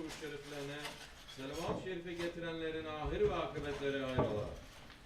duruş şeriflerine selavat-ı şerife getirenlerin ahir ve akıbetleri hayrola.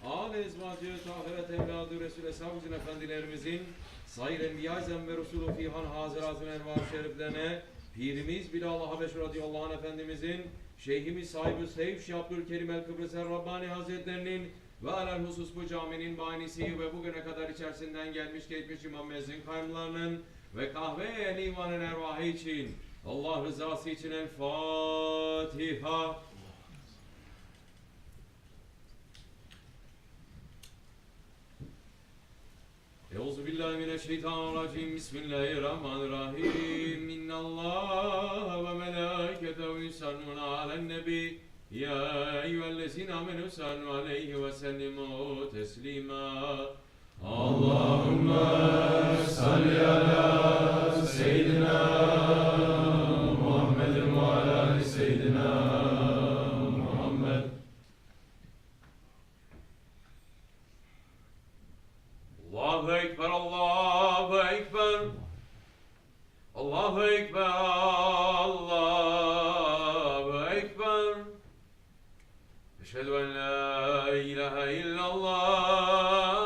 Âl-i ezvacı, tahiret evladı Resul-i Eshab-ı Efendilerimizin sayr enbiya-i ve Resulü fihan hazır-ı envar-ı şeriflerine Pirimiz Bilal-i Habeş radıyallahu anh Efendimizin, Şeyhimiz SahibulSaif Şeyh Abdulkerim el-Kibrisi Rabbani Hazretlerinin ve alel husus bu caminin banisi ve bugüne kadar içerisinden gelmiş geçmiş imam mezzin kaymlarının ve kahve-i livanın ervahı için Allah rızası için El Fatiha. Euzubillahimineşşeytanirracim. Bismillahirrahmanirrahim. İnnallâhe ve melâiketehu yusallûne alen-nebi. Ya eyyühellezîne amenû sallu aleyhi ve sellimû teslîmâ. Allahümme salli ala seyyidina Muhammedin ve ala seyyidina Muhammed. Allahu Ekber, Allahu Ekber. Allahu Ekber, Allahu Ekber. Eşhedü en la ilahe illallah.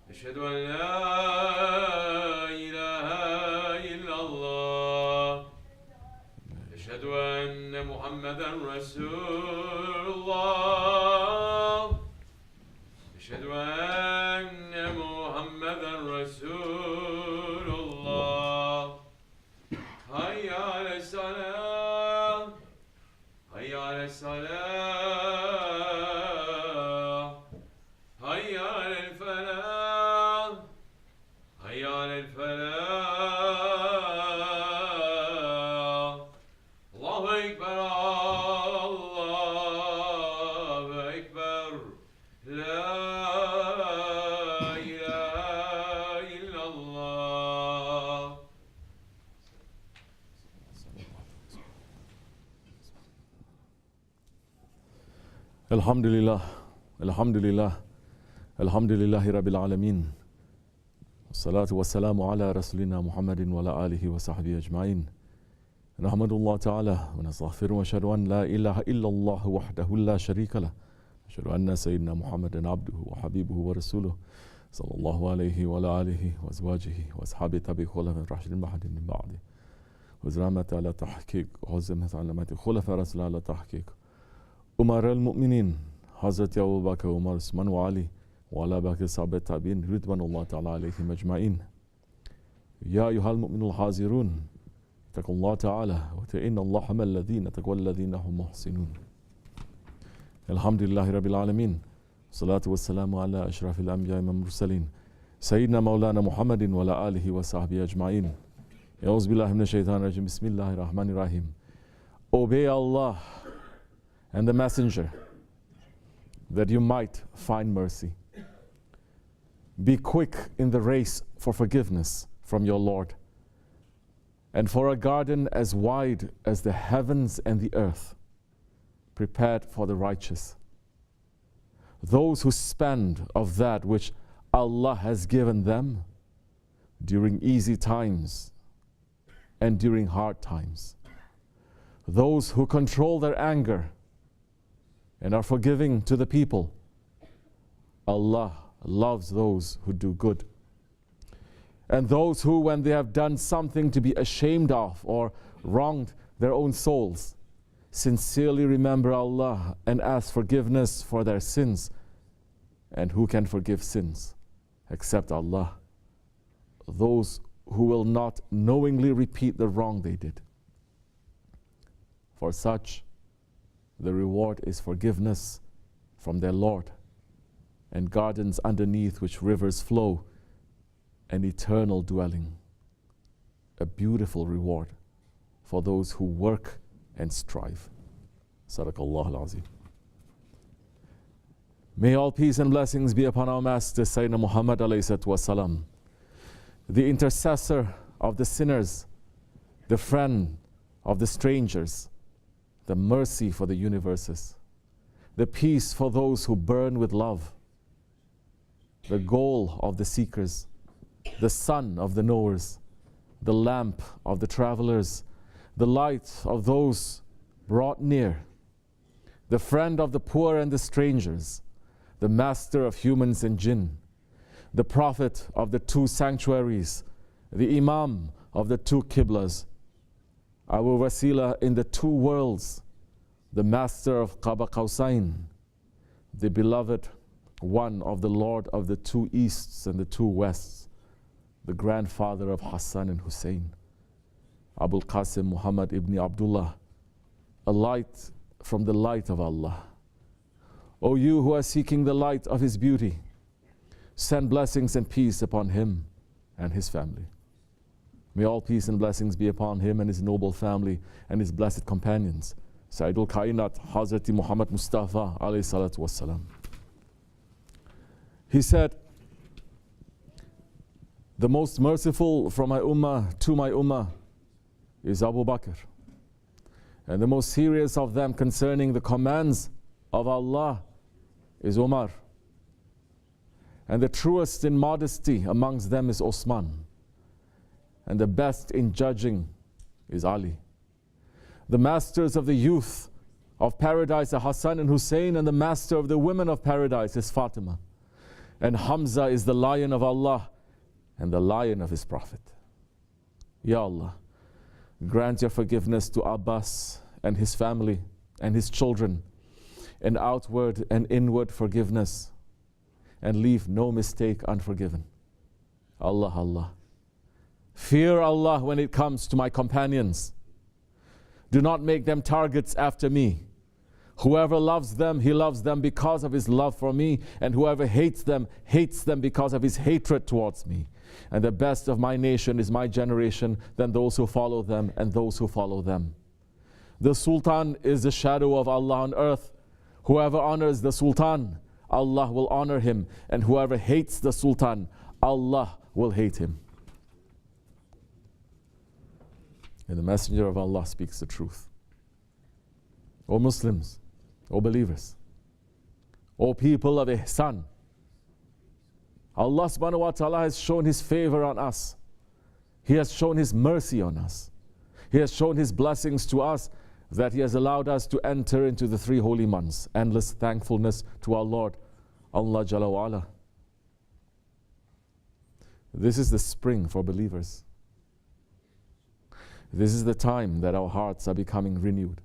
Eşhedü en la ilahe illallah. Eşhedü enne Muhammeden Resulullah. Eşhedü enne Muhammeden Resulullah. Hayya ale's-salâh. Hayya ale's-salâh. Hayya alel-felâh. Hayya alel-felâh. Allahu Ekber, Allahu Ekber. La ilahe illallah. Elhamdülillah, elhamdülillah, elhamdülillahi rabbil alemin. Salatu ve selamu ala Resulina Muhammedin ve ala alihi ve sahbihi ecmain. Nahmedullah Teala ve nestağfiru ve şerhu en la ilahe illallah vahdehu la şerike leh. Şerhu enne seyyidina Muhammeden abduhu ve habibuhu ve resuluhu sallallahu aleyhi ve ala alihi ve ezvacihi ve ashabi tabi khulafa'ir raşidin ba'din min ba'di. Ve zrahmet ala tahkik, huzmet alameti khulafa Resul ala tahkik. Umar el-Mu'minin, Hazreti Ebu Bakr, Umar, Osman ve Ali ve ala bakir sahabet tabi'in rıdvanullah Teala aleyhim ecmain. Ya eyyuhel mu'minul hazirun, ittakullah Teala ve te'innallaha mellezine tekvellezine hum muhsinun. Elhamdülillahi Rabbil alemin. Salatu ve selamu ala eşrafil enbiya ve murselin. Seyyidina Mevlana Muhammedin ve ala alihi ve sahbihi ecmain. Euzubillahimineşşeytanirracim. Bismillahirrahmanirrahim. Obey Allah and the messenger, that you might find mercy. Be quick in the race for forgiveness from your Lord, and for a garden as wide as the heavens and the earth, prepared for the righteous. Those who spend of that which Allah has given them during easy times and during hard times. Those who control their anger and are forgiving to the people. Allah loves those who do good. And those who, when they have done something to be ashamed of or wronged their own souls, sincerely remember Allah and ask forgiveness for their sins. And who can forgive sins except Allah? Those who will not knowingly repeat the wrong they did. For such, the reward is forgiveness from their Lord, and gardens underneath which rivers flow, an eternal dwelling. A beautiful reward for those who work and strive. Sadaqallahu al-Azim. May all peace and blessings be upon our Master Sayyidina Muhammad alayhi salatu wasalam, the intercessor of the sinners, the friend of the strangers, the mercy for the universes, the peace for those who burn with love, the goal of the seekers, the sun of the knowers, the lamp of the travelers, the light of those brought near, the friend of the poor and the strangers, the master of humans and jinn, the prophet of the two sanctuaries, the imam of the two qiblas, our wasila in the two worlds, the master of Qaba Qawsain, the beloved one of the Lord of the two easts and the two wests, the grandfather of Hassan and Hussein, Abdulkerim Muhammad ibn Abdullah, a light from the light of Allah. O you who are seeking the light of His beauty, send blessings and peace upon him and his family. May all peace and blessings be upon him and his noble family and his blessed companions. Sayyidul Kainat, Hazrati Muhammad Mustafa alayhi salatu wassalam. He said, the most merciful from my ummah to my ummah is Abu Bakr. And the most serious of them concerning the commands of Allah is Umar. And the truest in modesty amongst them is Osman. And the best in judging is Ali. The masters of the youth of paradise are Hassan and Hussein, and the master of the women of paradise is Fatima. And Hamza is the lion of Allah and the lion of His Prophet. Ya Allah, grant your forgiveness to Abbas and his family and his children, and outward and inward forgiveness, and leave no mistake unforgiven. Allah, Allah. Fear Allah when it comes to my companions. Do not make them targets after me. Whoever loves them, he loves them because of his love for me, and whoever hates them because of his hatred towards me. And the best of my nation is my generation, then those who follow them and those who follow them. The Sultan is the shadow of Allah on earth. Whoever honors the Sultan, Allah will honor him, and whoever hates the Sultan, Allah will hate him. And the Messenger of Allah speaks the truth. O Muslims, O believers, O people of Ihsan, Allah subhanahu wa ta'ala has shown His favor on us. He has shown His mercy on us. He has shown His blessings to us, that He has allowed us to enter into the 3 holy months. Endless thankfulness to our Lord, Allah Jalla wa Ala. This is the spring for believers. This is the time that our hearts are becoming renewed,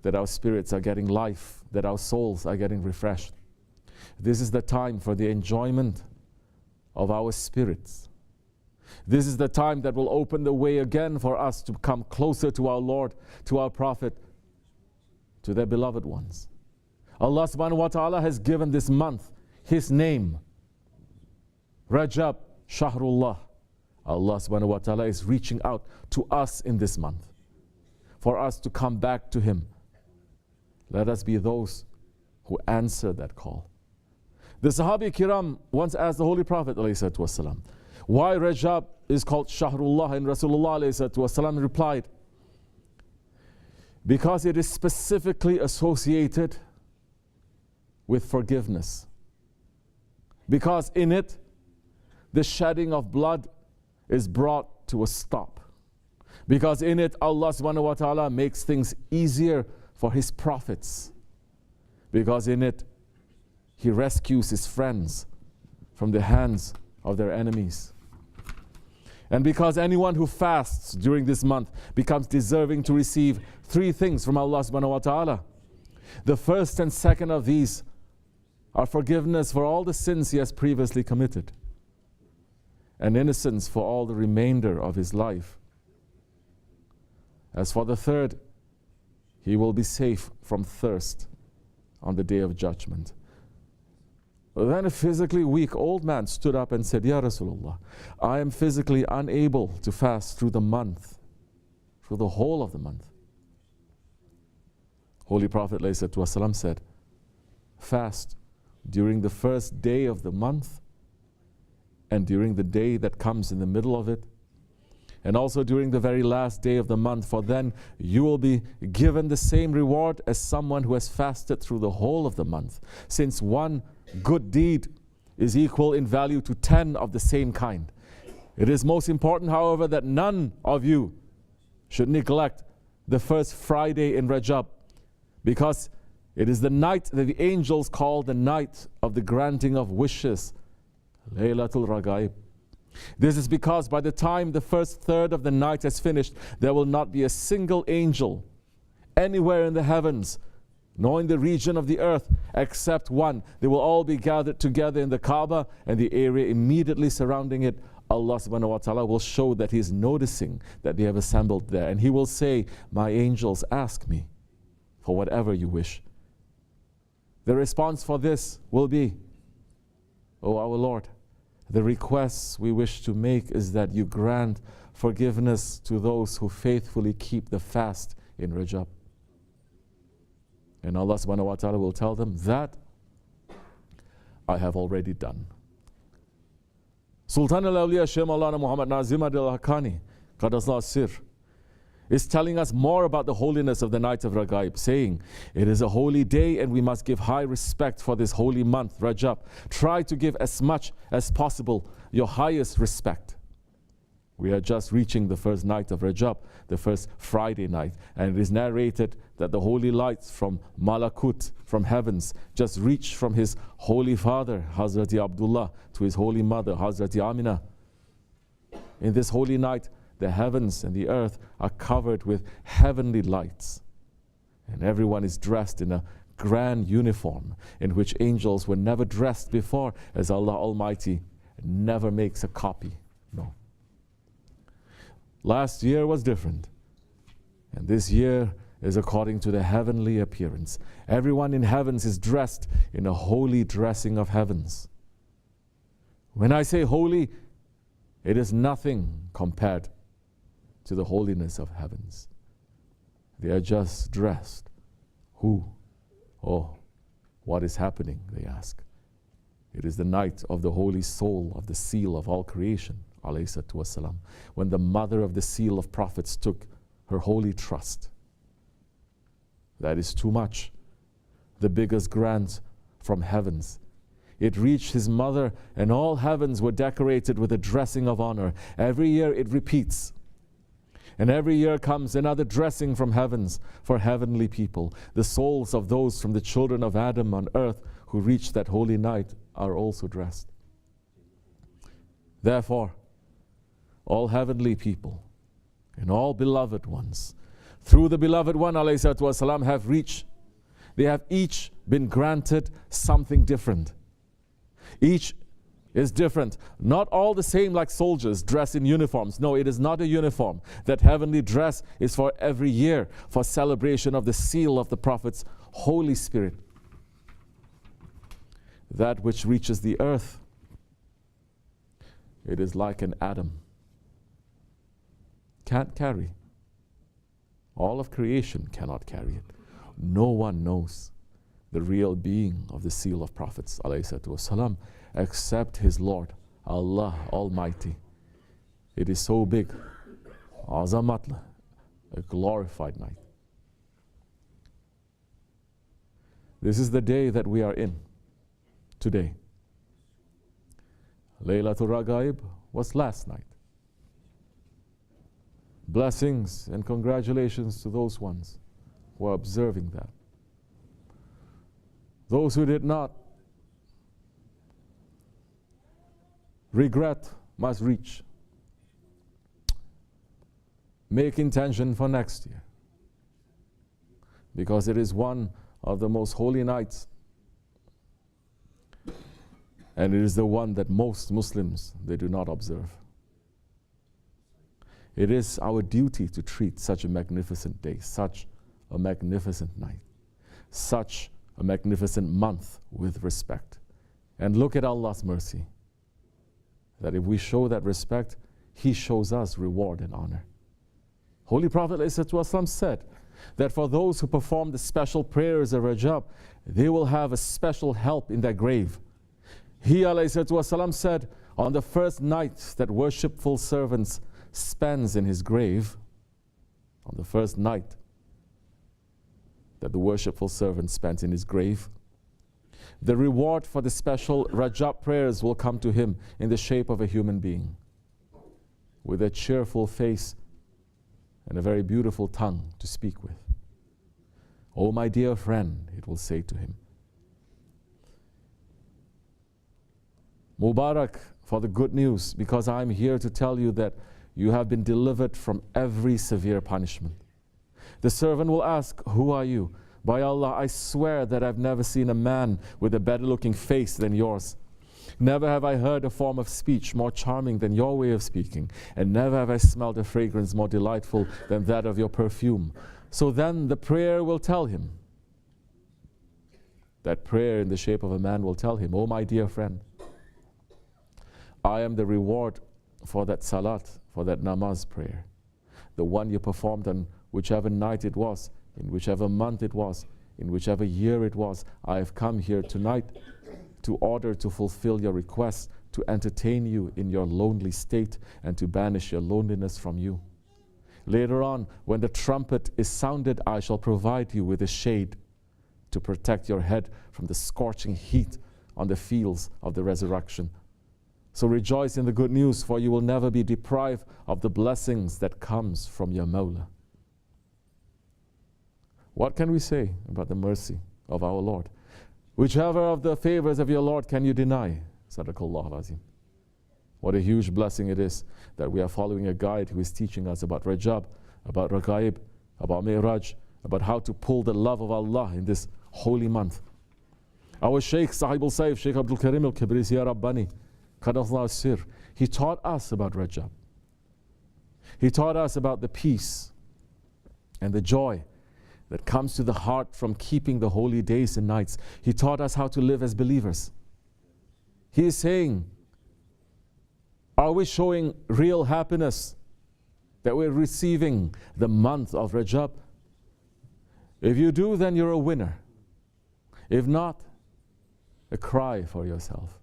that our spirits are getting life, that our souls are getting refreshed. This is the time for the enjoyment of our spirits. This is the time that will open the way again for us to come closer to our Lord, to our Prophet, to their beloved ones. Allah subhanahu wa ta'ala has given this month His name, Rajab, Shahrullah. Allah subhanahu wa ta'ala is reaching out to us in this month for us to come back to Him. Let us be those who answer that call. The Sahabi Kiram once asked the Holy Prophet ﷺ, why Rajab is called Shahrullah, and Rasulullah ﷺ replied, because it is specifically associated with forgiveness. Because in it, the shedding of blood is brought to a stop. Because in it, Allah subhanahu wa ta'ala makes things easier for His prophets. Because in it, He rescues His friends from the hands of their enemies. And because anyone who fasts during this month becomes deserving to receive 3 things from Allah subhanahu wa ta'ala. The first and second of these are forgiveness for all the sins he has previously committed, and innocence for all the remainder of his life. As for the third, he will be safe from thirst on the day of judgment. Then a physically weak old man stood up and said, Ya Rasulullah, I am physically unable to fast through the month, through the whole of the month. Holy Prophet ﷺ said, fast during the first day of the month, and during the day that comes in the middle of it, and also during the very last day of the month, for then you will be given the same reward as someone who has fasted through the whole of the month, since one good deed is equal in value to 10 of the same kind. It is most important, however, that none of you should neglect the first Friday in Rajab, because it is the night that the angels call the night of the granting of wishes, Laylatul Ragaib. This is because by the time the first third of the night has finished, there will not be a single angel anywhere in the heavens, nor in the region of the earth, except one. They will all be gathered together in the Kaaba and the area immediately surrounding it. Allah subhanahu wa ta'ala will show that He is noticing that they have assembled there. And He will say, my angels, ask me for whatever you wish. The response for this will be, O our Lord, the requests we wish to make is that you grant forgiveness to those who faithfully keep the fast in Rajab. And Allah subhanahu wa ta'ala will tell them, that I have already done. Sultan al-Awliya Shaykh Maulana Muhammad Nazim al-Hakkani, Qadasna Sir, is telling us more about the holiness of the night of Ragaib, saying, it is a holy day and we must give high respect for this holy month, Rajab. Try to give as much as possible your highest respect. We are just reaching the first night of Rajab, the first Friday night, and it is narrated that the holy lights from Malakut, from heavens, just reached from his holy father, Hazrati Abdullah, to his holy mother, Hazrati Amina. In this holy night, the heavens and the earth are covered with heavenly lights, and everyone is dressed in a grand uniform in which angels were never dressed before, as Allah Almighty never makes a copy. No. Last year was different, and this year is according to the heavenly appearance. Everyone in heavens is dressed in a holy dressing of heavens. When I say holy, it is nothing compared to the holiness of heavens. They are just dressed. Who? Oh, what is happening, they ask. It is the night of the holy soul of the seal of all creation, alayhi salatu wasalam, when the mother of the seal of prophets took her holy trust. That is too much. The biggest grant from heavens. It reached his mother, and all heavens were decorated with a dressing of honor. Every year it repeats. And every year comes another dressing from heavens for heavenly people. The souls of those from the children of Adam on earth who reach that holy night are also dressed. Therefore, all heavenly people and all beloved ones, through the beloved one, alayhi salatu wasalam, have reached. They have each been granted something different. Each is different. Not all the same like soldiers dressed in uniforms. No, it is not a uniform. That heavenly dress is for every year, for celebration of the seal of the Prophet's Holy Spirit. That which reaches the earth, it is like an atom. Can't carry. All of creation cannot carry it. No one knows the real being of the seal of prophets, alayhi salatu wasalam, except his Lord, Allah Almighty. It is so big, azamatla, a glorified night. This is the day that we are in today. Laylatul Ragaib was last night. Blessings and congratulations to those ones who are observing that. Those who did not, regret must reach. Make intention for next year, because it is one of the most holy nights, and it is the one that most Muslims, they do not observe. It is our duty to treat such a magnificent day, such a magnificent night, such a magnificent month with respect. And look at Allah's mercy, that if we show that respect, He shows us reward and honor. Holy Prophet ﷺ said that for those who perform the special prayers of Rajab, they will have a special help in their grave. He ﷺ said, on the first night that worshipful servants spends in his grave, on the first night that the worshipful servant spends in his grave, the reward for the special Rajab prayers will come to him in the shape of a human being, with a cheerful face and a very beautiful tongue to speak with. Oh, my dear friend, it will say to him. Mubarak for the good news, because I am here to tell you that you have been delivered from every severe punishment. The servant will ask, who are you? By Allah, I swear that I've never seen a man with a better looking face than yours. Never have I heard a form of speech more charming than your way of speaking, and never have I smelled a fragrance more delightful than that of your perfume. So then the prayer will tell him. That prayer in the shape of a man will tell him, oh my dear friend, I am the reward for that salat, for that namaz prayer, the one you performed on whichever night it was, in whichever month it was, in whichever year it was. I have come here tonight to order to fulfill your request, to entertain you in your lonely state, and to banish your loneliness from you. Later on, when the trumpet is sounded, I shall provide you with a shade to protect your head from the scorching heat on the fields of the resurrection. So rejoice in the good news, for you will never be deprived of the blessings that comes from your Mawla. What can we say about the mercy of our Lord? Whichever of the favors of your Lord can you deny? Sadaqallah al-Azim. What a huge blessing it is that we are following a guide who is teaching us about Rajab, about Raqaib, about Mi'raj, about how to pull the love of Allah in this holy month. Our Shaykh, SahibulSaif, Shaykh Abdulkerim al-Kibrisi ya Rabbani, Qadallahu sir, he taught us about Rajab. He taught us about the peace and the joy that comes to the heart from keeping the holy days and nights. He taught us how to live as believers. He is saying, are we showing real happiness that we're receiving the month of Rajab? If you do, then you're a winner. If not, a cry for yourself.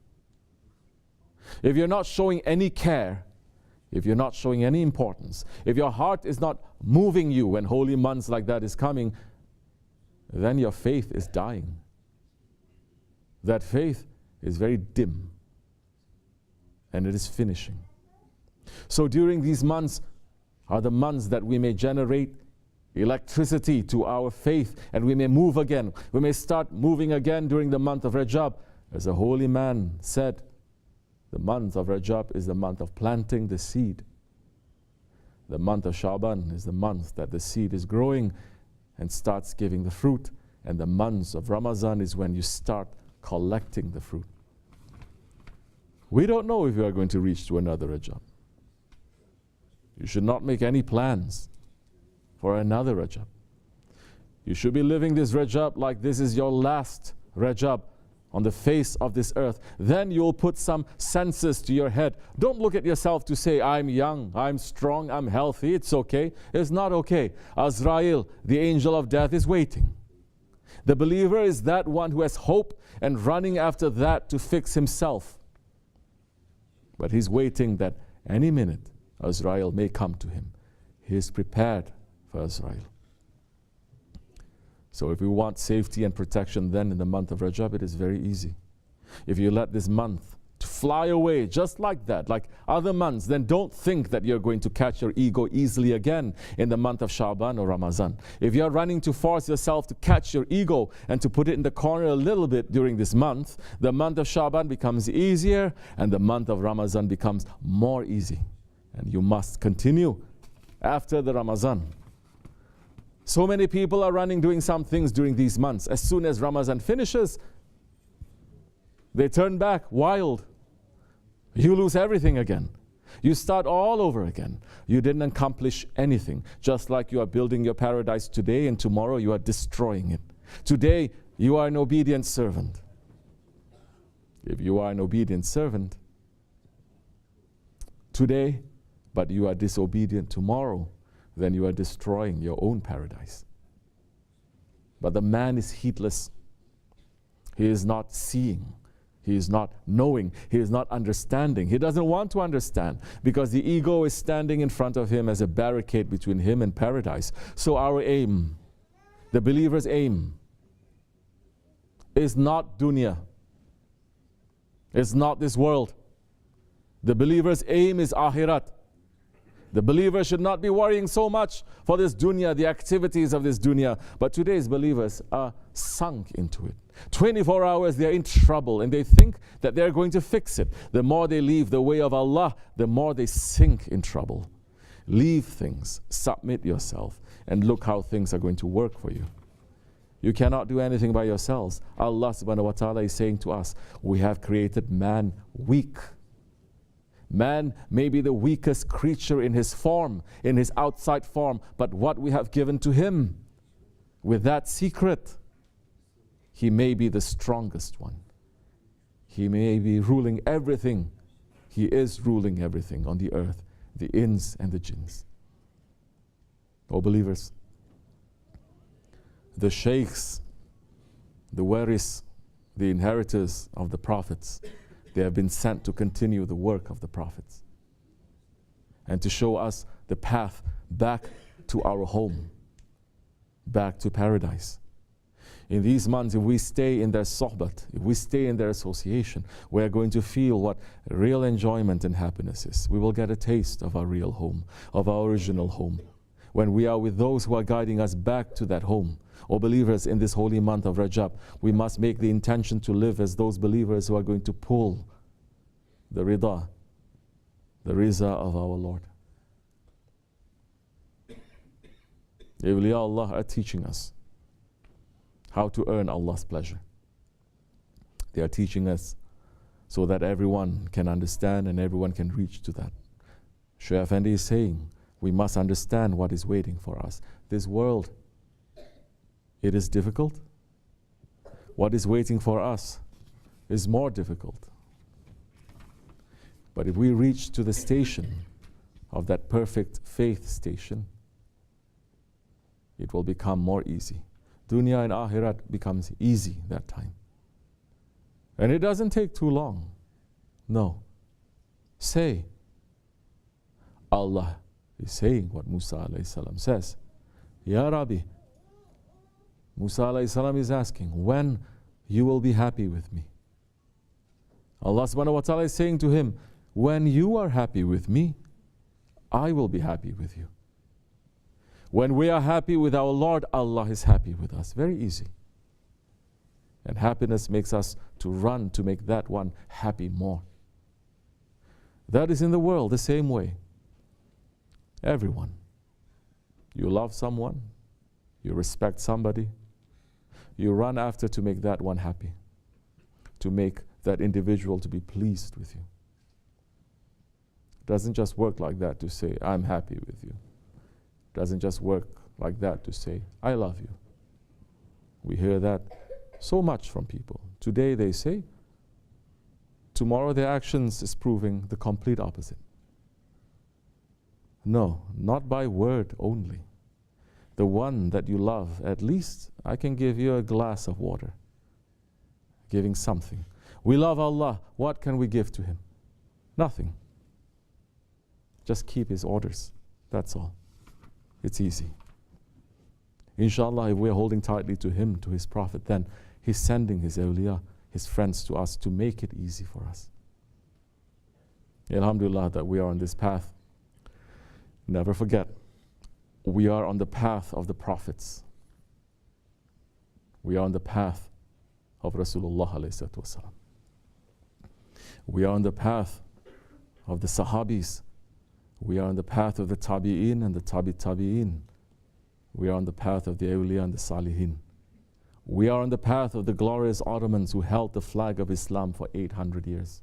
If you're not showing any care, if you're not showing any importance, if your heart is not moving you when holy months like that is coming, then your faith is dying. That faith is very dim, and it is finishing. So during these months are the months that we may generate electricity to our faith, and we may move again. We may start moving again during the month of Rajab. As a holy man said, the month of Rajab is the month of planting the seed. The month of Shaban is the month that the seed is growing and starts giving the fruit. And the months of Ramadan is when you start collecting the fruit. We don't know if you are going to reach to another Rajab. You should not make any plans for another Rajab. You should be living this Rajab like this is your last Rajab on the face of this earth. Then you'll put some senses to your head. Don't look at yourself to say, I'm young, I'm strong, I'm healthy, it's okay. It's not okay. Azrael, the angel of death, is waiting. The believer is that one who has hope and running after that to fix himself. But he's waiting that any minute Azrael may come to him. He is prepared for Azrael. So if we want safety and protection then in the month of Rajab, it is very easy. If you let this month to fly away just like that, like other months, then don't think that you're going to catch your ego easily again in the month of Shaban or Ramadan. If you're running to force yourself to catch your ego and to put it in the corner a little bit during this month, the month of Shaban becomes easier and the month of Ramadan becomes more easy. And you must continue after the Ramadan. So many people are running doing some things during these months. As soon as Ramadan finishes, they turn back wild. You lose everything again. You start all over again. You didn't accomplish anything. Just like you are building your paradise today and tomorrow you are destroying it. Today you are an obedient servant. If you are an obedient servant today, but you are disobedient tomorrow, then you are destroying your own paradise. But the man is heedless. He is not seeing. He is not knowing. He is not understanding. He doesn't want to understand because the ego is standing in front of him as a barricade between him and paradise. So our aim, the believer's aim, is not dunya. It's not this world. The believer's aim is akhirat. The believer should not be worrying so much for this dunya, the activities of this dunya. But today's believers are sunk into it. 24 hours they're in trouble and they think that they're going to fix it. The more they leave the way of Allah, the more they sink in trouble. Leave things, submit yourself, and look how things are going to work for you. You cannot do anything by yourselves. Allah subhanahu wa ta'ala is saying to us, we have created man weak. Man may be the weakest creature in his form, in his outside form, but what we have given to him, with that secret, he may be the strongest one. He may be ruling everything. He is ruling everything on the earth, the ins and the jinns. O believers, the shaykhs, the waris, the inheritors of the prophets, they have been sent to continue the work of the prophets and to show us the path back to our home, back to paradise. In these months, if we stay in their sohbat, if we stay in their association, we are going to feel what real enjoyment and happiness is. We will get a taste of our real home, of our original home, when we are with those who are guiding us back to that home. O believers, in this holy month of Rajab, we must make the intention to live as those believers who are going to pull the rida, the riza of our Lord. Awliya Allah are teaching us how to earn Allah's pleasure. They are teaching us so that everyone can understand and everyone can reach to that. Shaykh Efendi is saying, we must understand what is waiting for us. This world, it is difficult. What is waiting for us is more difficult. But if we reach to the station of that perfect faith station, it will become more easy. Dunya and Akhirat becomes easy that time. And it doesn't take too long. No. Say. Allah is saying what Musa alayhi salam says. Ya Rabbi, Musa alayhi salam is asking, when you will be happy with me? Allah subhanahu wa ta'ala is saying to him, when you are happy with me, I will be happy with you. When we are happy with our Lord, Allah is happy with us. Very easy. And happiness makes us to run to make that one happy more. That is in the world the same way. Everyone. You love someone, you respect somebody, you run after to make that one happy, to make that individual to be pleased with you. It doesn't just work like that to say, I'm happy with you. It doesn't just work like that to say, I love you. We hear that so much from people. Today they say, tomorrow their actions is proving the complete opposite. No, not by word only. The one that you love, at least I can give you a glass of water. Giving something. We love Allah. What can we give to Him? Nothing. Just keep His orders. That's all. It's easy. Inshallah, if we're holding tightly to Him, to His Prophet, then He's sending His awliya, His friends to us to make it easy for us. Alhamdulillah that we are on this path. Never forget, we are on the path of the prophets. We are on the path of Rasulullah alayhi wasallam. We are on the path of the Sahabis. We are on the path of the Tabi'in and the Tabi'in. We are on the path of the awliya and the Salihin. We are on the path of the glorious Ottomans who held the flag of Islam for 800 years.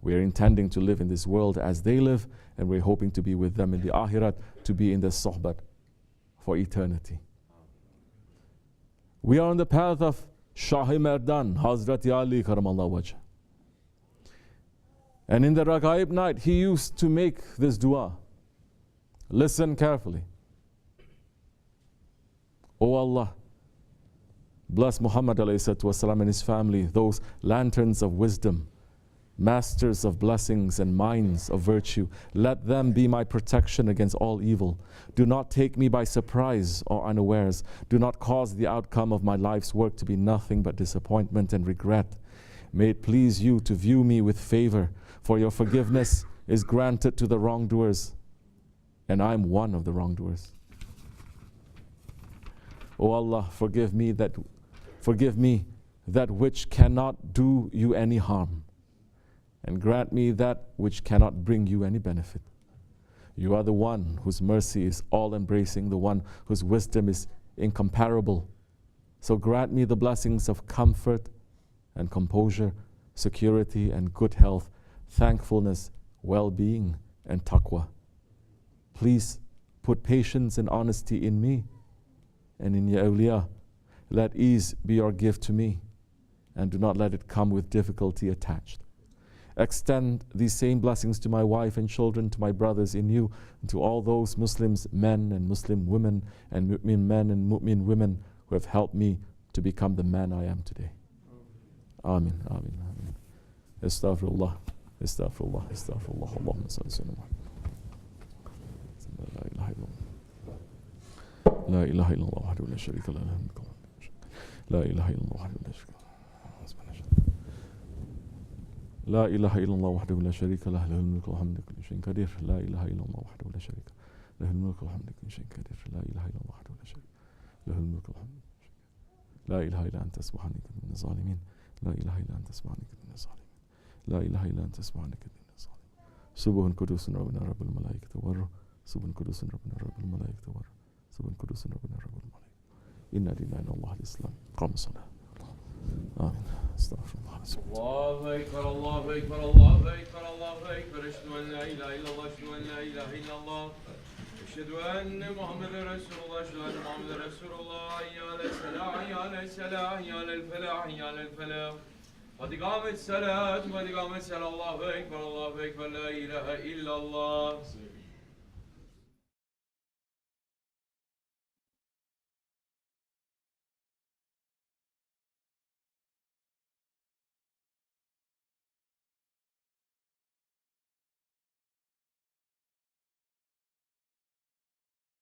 We are intending to live in this world as they live, and we're hoping to be with them in the Akhirat, to be in the sohbat for eternity. We are on the path of Shahi Merdan, Hazrat Ali Karamallah Wajh. And in the Ragaib night, he used to make this dua. Listen carefully. O Allah, bless Muhammad ﷺ and his family, those lanterns of wisdom, masters of blessings and minds of virtue. Let them be my protection against all evil. Do not take me by surprise or unawares. Do not cause the outcome of my life's work to be nothing but disappointment and regret. May it please you to view me with favor, for your forgiveness is granted to the wrongdoers, and I am one of the wrongdoers. O Allah, forgive me that which cannot do you any harm, and grant me that which cannot bring you any benefit. You are the one whose mercy is all-embracing, the one whose wisdom is incomparable. So grant me the blessings of comfort and composure, security and good health, thankfulness, well-being and taqwa. Please put patience and honesty in me and in your awliya. Let ease be your gift to me, and do not let it come with difficulty attached. Extend these same blessings to my wife and children, to my brothers in you, and to all those Muslims, men and Muslim women, and mu'min men and mu'min women who have helped me to become the man I am today. Amin, amin, amin. Astaghfirullah, astaghfirullah, astaghfirullah. Allahumma salli ala Muhammad. La ilaha illallah wahdahu la sharika lahu. La ilaha illallah wahdahu la sharika lahu. لا إله إلا الله وحده لا شريك له له الملك والحمد لكل شيء قدير لا إله إلا الله وحده لا شريك له الملك والحمد لكل شيء قدير لا إله إلا الله وحده لا شريك له الملك والحمد لا إله إلا أنت سبحانك من الظالمين لا إله إلا أنت سبحانك من الظالمين لا إله إلا أنت سبحانك من الظالمين سبحان قدوس ربنا رب الملائكة والروح سبحان قدوس ربنا رب الملائكة والروح سبحان قدوس ربنا رب الملائكة إنا لله إلا الله الإسلام قام الصلاة آمين استغفر الله الله أكبر الله أكبر الله أكبر الله أكبر أشهد أن لا إله إلا الله أشهد أن لا إله إلا الله أشهد أن محمد رسول الله أشهد أن محمد رسول الله حي على الصلاة حي على الصلاة حي على الفلاح حي على الفلاح قد قامت الصلاة قد قامت الصلاة الله أكبر لا إله إلا الله